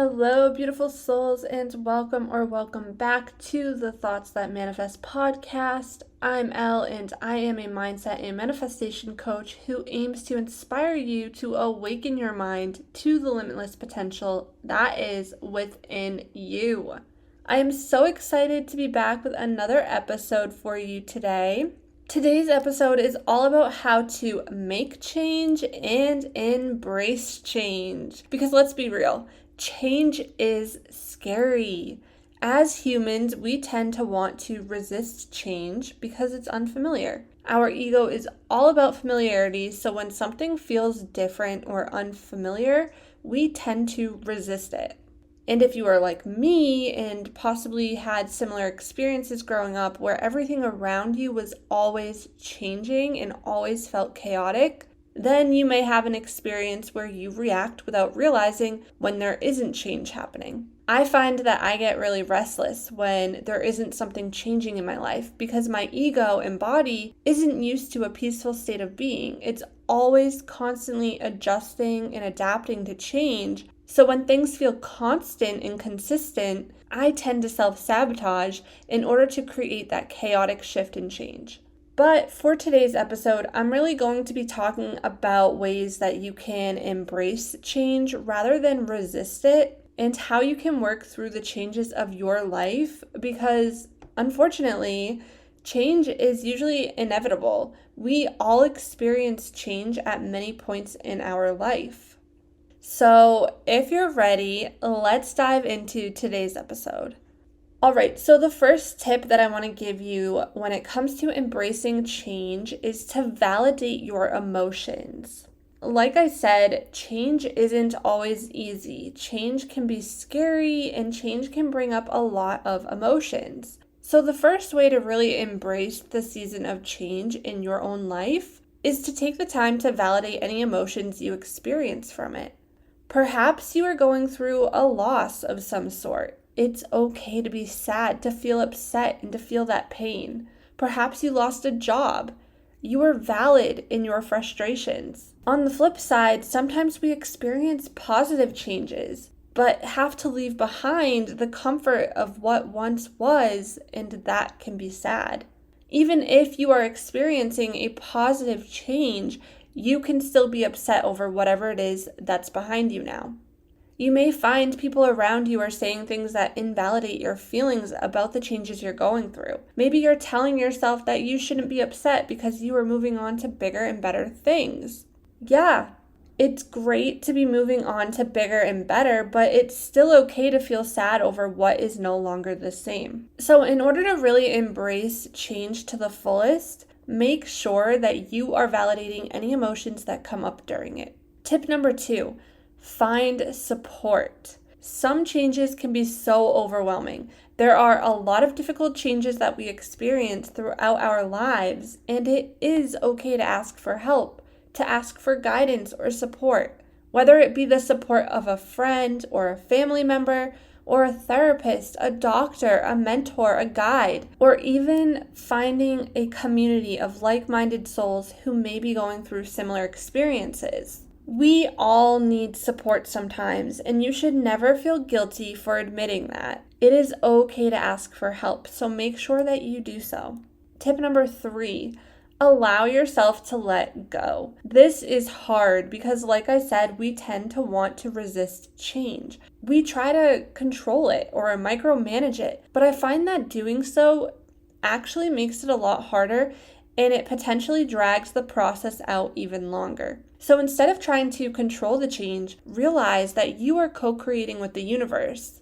Hello, beautiful souls, and welcome back to the Thoughts That Manifest podcast. I'm Elle, and I am a mindset and manifestation coach who aims to inspire you to awaken your mind to the limitless potential that is within you. I am so excited to be back with another episode for you today. Today's episode is all about how to make change and embrace change. Because let's be real, change is scary. As humans, we tend to want to resist change because it's unfamiliar. Our ego is all about familiarity, so when something feels different or unfamiliar, we tend to resist it. And if you are like me and possibly had similar experiences growing up where everything around you was always changing and always felt chaotic, then you may have an experience where you react without realizing when there isn't change happening. I find that I get really restless when there isn't something changing in my life because my ego and body isn't used to a peaceful state of being. It's always constantly adjusting and adapting to change. So when things feel constant and consistent, I tend to self-sabotage in order to create that chaotic shift and change. But for today's episode, I'm really going to be talking about ways that you can embrace change rather than resist it, and how you can work through the changes of your life, because unfortunately, change is usually inevitable. We all experience change at many points in our life. So if you're ready, let's dive into today's episode. All right, so the first tip that I want to give you when it comes to embracing change is to validate your emotions. Like I said, change isn't always easy. Change can be scary and change can bring up a lot of emotions. So the first way to really embrace the season of change in your own life is to take the time to validate any emotions you experience from it. Perhaps you are going through a loss of some sort. It's okay to be sad, to feel upset, and to feel that pain. Perhaps you lost a job. You are valid in your frustrations. On the flip side, sometimes we experience positive changes, but have to leave behind the comfort of what once was, and that can be sad. Even if you are experiencing a positive change, you can still be upset over whatever it is that's behind you now. You may find people around you are saying things that invalidate your feelings about the changes you're going through. Maybe you're telling yourself that you shouldn't be upset because you are moving on to bigger and better things. Yeah, it's great to be moving on to bigger and better, but it's still okay to feel sad over what is no longer the same. So in order to really embrace change to the fullest, make sure that you are validating any emotions that come up during it. Tip number 2, find support. Some changes can be so overwhelming. There are a lot of difficult changes that we experience throughout our lives, and it is okay to ask for help, to ask for guidance or support, whether it be the support of a friend or a family member, or a therapist, a doctor, a mentor, a guide, or even finding a community of like-minded souls who may be going through similar experiences. We all need support sometimes, and you should never feel guilty for admitting that. It is okay to ask for help, so make sure that you do so. Tip number 3, allow yourself to let go. This is hard because, like I said, we tend to want to resist change. We try to control it or micromanage it, but I find that doing so actually makes it a lot harder, and it potentially drags the process out even longer. So instead of trying to control the change, realize that you are co-creating with the universe.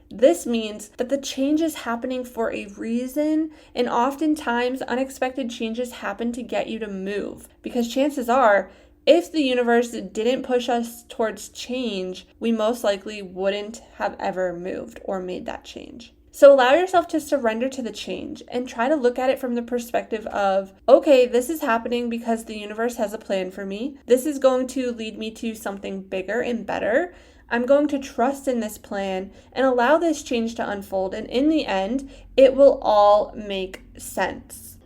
This means that the change is happening for a reason, and oftentimes unexpected changes happen to get you to move. Because chances are, if the universe didn't push us towards change, we most likely wouldn't have ever moved or made that change. So allow yourself to surrender to the change and try to look at it from the perspective of, okay, this is happening because the universe has a plan for me. This is going to lead me to something bigger and better. I'm going to trust in this plan and allow this change to unfold. And in the end, it will all make sense.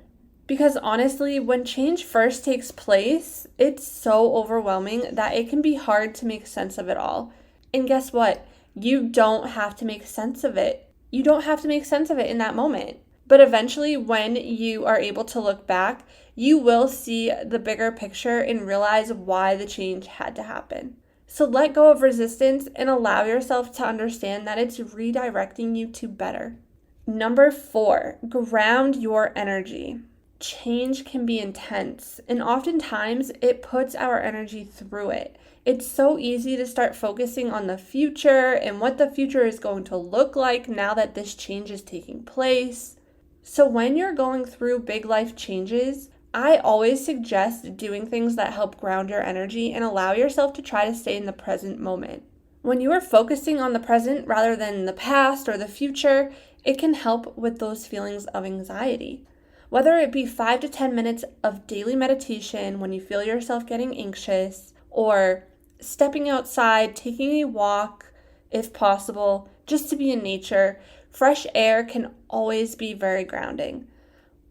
Because honestly, when change first takes place, it's so overwhelming that it can be hard to make sense of it all. And guess what? You don't have to make sense of it. You don't have to make sense of it in that moment. But eventually, when you are able to look back, you will see the bigger picture and realize why the change had to happen. So let go of resistance and allow yourself to understand that it's redirecting you to better. Number 4, ground your energy. Change can be intense, and oftentimes it puts our energy through it. It's so easy to start focusing on the future and what the future is going to look like now that this change is taking place. So when you're going through big life changes, I always suggest doing things that help ground your energy and allow yourself to try to stay in the present moment. When you are focusing on the present rather than the past or the future, it can help with those feelings of anxiety. Whether it be 5 to 10 minutes of daily meditation when you feel yourself getting anxious, or stepping outside, taking a walk, if possible, just to be in nature, fresh air can always be very grounding.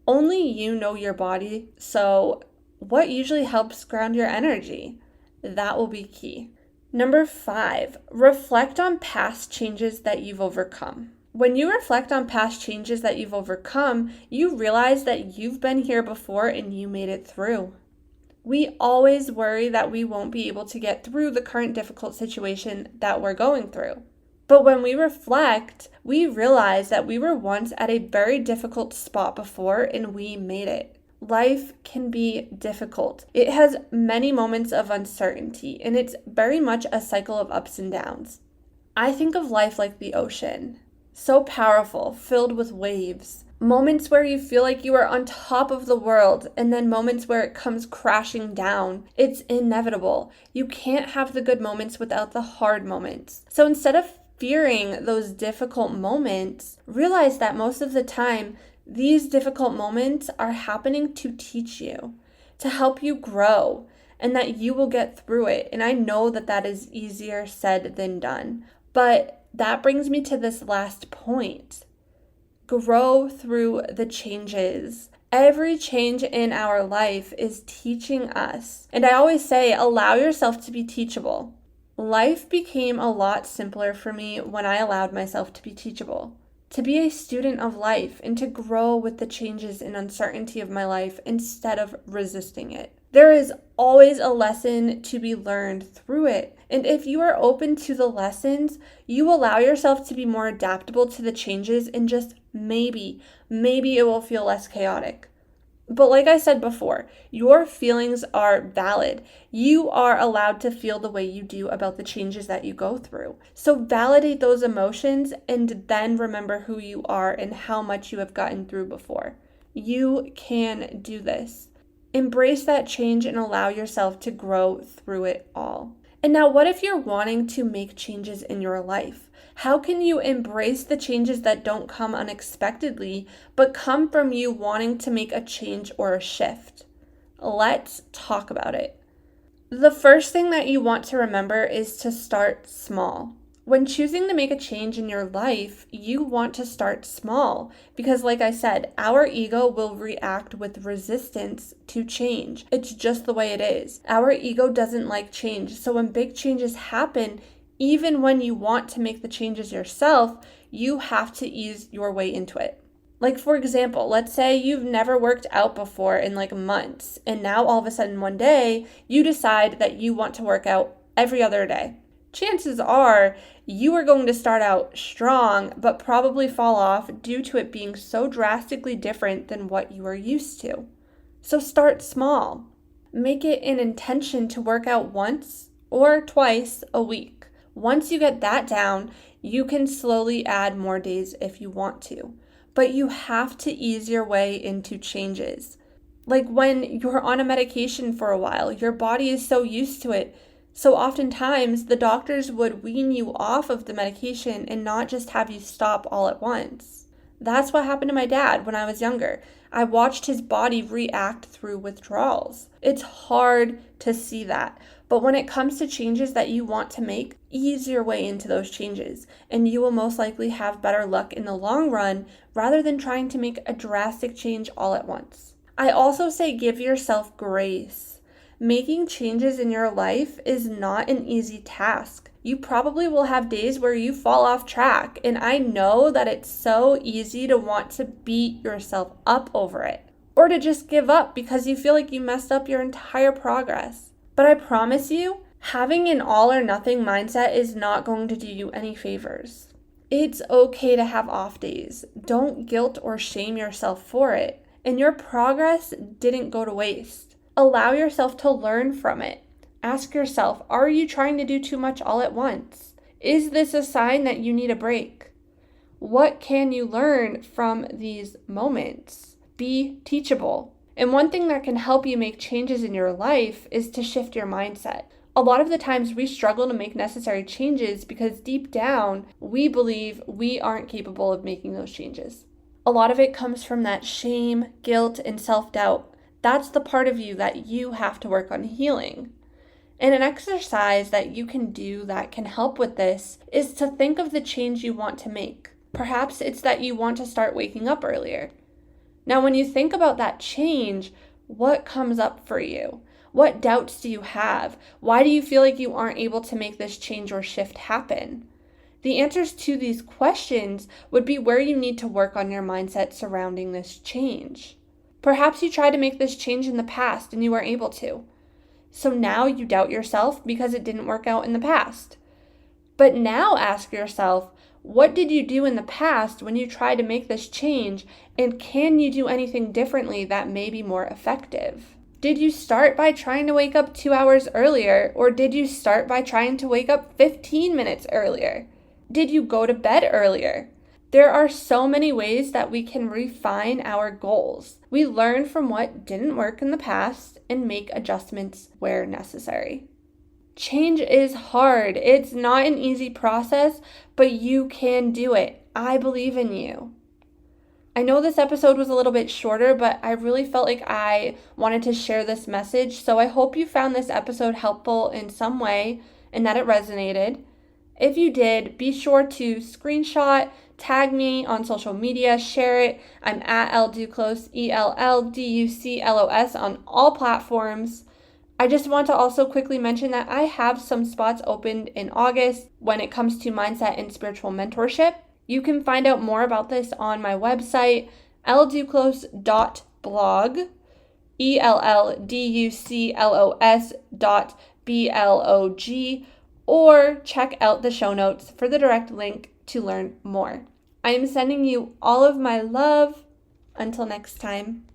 Only you know your body, so what usually helps ground your energy? That will be key. Number 5, reflect on past changes that you've overcome. When you reflect on past changes that you've overcome, you realize that you've been here before and you made it through. We always worry that we won't be able to get through the current difficult situation that we're going through. But when we reflect, we realize that we were once at a very difficult spot before and we made it. Life can be difficult. It has many moments of uncertainty, and it's very much a cycle of ups and downs. I think of life like the ocean. So powerful, filled with waves. Moments where you feel like you are on top of the world, and then moments where it comes crashing down. It's inevitable. You can't have the good moments without the hard moments. So instead of fearing those difficult moments, realize that most of the time, these difficult moments are happening to teach you, to help you grow, and that you will get through it. And I know that that is easier said than done. But that brings me to this last point. Grow through the changes. Every change in our life is teaching us. And I always say, allow yourself to be teachable. Life became a lot simpler for me when I allowed myself to be teachable, to be a student of life and to grow with the changes and uncertainty of my life instead of resisting it. There is always a lesson to be learned through it. And if you are open to the lessons, you allow yourself to be more adaptable to the changes, and just maybe it will feel less chaotic. But like I said before, your feelings are valid. You are allowed to feel the way you do about the changes that you go through. So validate those emotions and then remember who you are and how much you have gotten through before. You can do this. Embrace that change and allow yourself to grow through it all. And now, what if you're wanting to make changes in your life? How can you embrace the changes that don't come unexpectedly, but come from you wanting to make a change or a shift? Let's talk about it. The first thing that you want to remember is to start small. When choosing to make a change in your life, you want to start small because, like I said, our ego will react with resistance to change. It's just the way it is. Our ego doesn't like change. So when big changes happen, even when you want to make the changes yourself, you have to ease your way into it. Like, for example, let's say you've never worked out before in like months, and now all of a sudden one day you decide that you want to work out every other day. Chances are you are going to start out strong, but probably fall off due to it being so drastically different than what you are used to. So start small. Make it an intention to work out once or twice a week. Once you get that down, you can slowly add more days if you want to. But you have to ease your way into changes. Like when you're on a medication for a while, your body is so used to it. So oftentimes the doctors would wean you off of the medication and not just have you stop all at once. That's what happened to my dad when I was younger. I watched his body react through withdrawals. It's hard to see that. But when it comes to changes that you want to make, ease your way into those changes, and you will most likely have better luck in the long run rather than trying to make a drastic change all at once. I also say give yourself grace. Making changes in your life is not an easy task. You probably will have days where you fall off track, and I know that it's so easy to want to beat yourself up over it, or to just give up because you feel like you messed up your entire progress. But I promise you, having an all or nothing mindset is not going to do you any favors. It's okay to have off days. Don't guilt or shame yourself for it. And your progress didn't go to waste. Allow yourself to learn from it. Ask yourself, are you trying to do too much all at once? Is this a sign that you need a break? What can you learn from these moments? Be teachable. And one thing that can help you make changes in your life is to shift your mindset. A lot of the times we struggle to make necessary changes because deep down we believe we aren't capable of making those changes. A lot of it comes from that shame, guilt, and self-doubt. That's the part of you that you have to work on healing. And an exercise that you can do that can help with this is to think of the change you want to make. Perhaps it's that you want to start waking up earlier. Now, when you think about that change, what comes up for you? What doubts do you have? Why do you feel like you aren't able to make this change or shift happen? The answers to these questions would be where you need to work on your mindset surrounding this change. Perhaps you tried to make this change in the past and you weren't able to. So now you doubt yourself because it didn't work out in the past. But now ask yourself, what did you do in the past when you tried to make this change, and can you do anything differently that may be more effective? Did you start by trying to wake up 2 hours earlier, or did you start by trying to wake up 15 minutes earlier? Did you go to bed earlier? There are so many ways that we can refine our goals. We learn from what didn't work in the past and make adjustments where necessary. Change is hard. It's not an easy process, but you can do it. I believe in you. I know this episode was a little bit shorter, but I really felt like I wanted to share this message. So I hope you found this episode helpful in some way and that it resonated. If you did, be sure to screenshot, tag me on social media, share it. I'm at EllDuclos, EllDuclos on all platforms. I just want to also quickly mention that I have some spots opened in August when it comes to mindset and spiritual mentorship. You can find out more about this on my website, EllDuclos.blog, EllDuclos.blog, or check out the show notes for the direct link to learn more. I am sending you all of my love. Until next time.